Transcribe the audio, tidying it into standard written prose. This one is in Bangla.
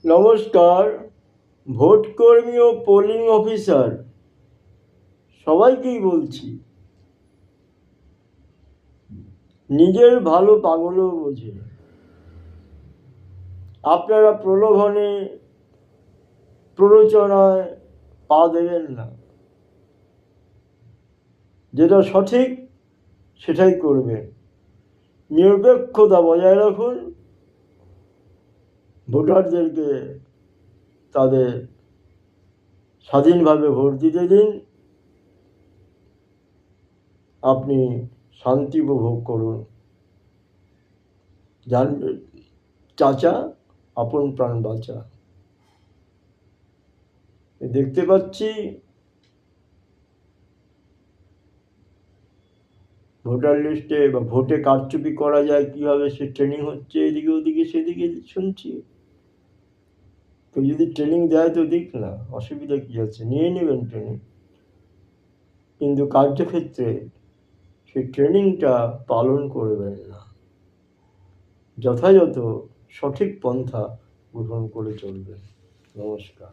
নমস্কার। ভোট কর্মী ও পোলিং অফিসার সবাইকেই বলছি, নিজের ভালো পাগলও বোঝে। আপনারা প্রলোভনে প্ররোচনায় পা দেবেন না। যেটা সঠিক সেটাই করবেন। নিরপেক্ষতা বজায় রাখুন। ভোটারদেরকে তাদের স্বাধীনভাবে ভোট দিতে দিন। আপনি শান্তি উপভোগ করুন। জানবেন, চাচা আপন প্রাণ বাঁচা। দেখতে পাচ্ছি ভোটার লিস্টে বা ভোটে কারচুপি করা যায় কীভাবে সে ট্রেনিং হচ্ছে, এদিকে ওদিকে সেদিকে শুনছি। তো যদি ট্রেনিং দেয় তো দিক না, অসুবিধা কী আছে, নিয়ে নেবেন ট্রেনিং। কিন্তু কার্যক্ষেত্রে সেই ট্রেনিংটা পালন করবেন না। যথাযথ সঠিক পন্থা গ্রহণ করে চলবেন। নমস্কার।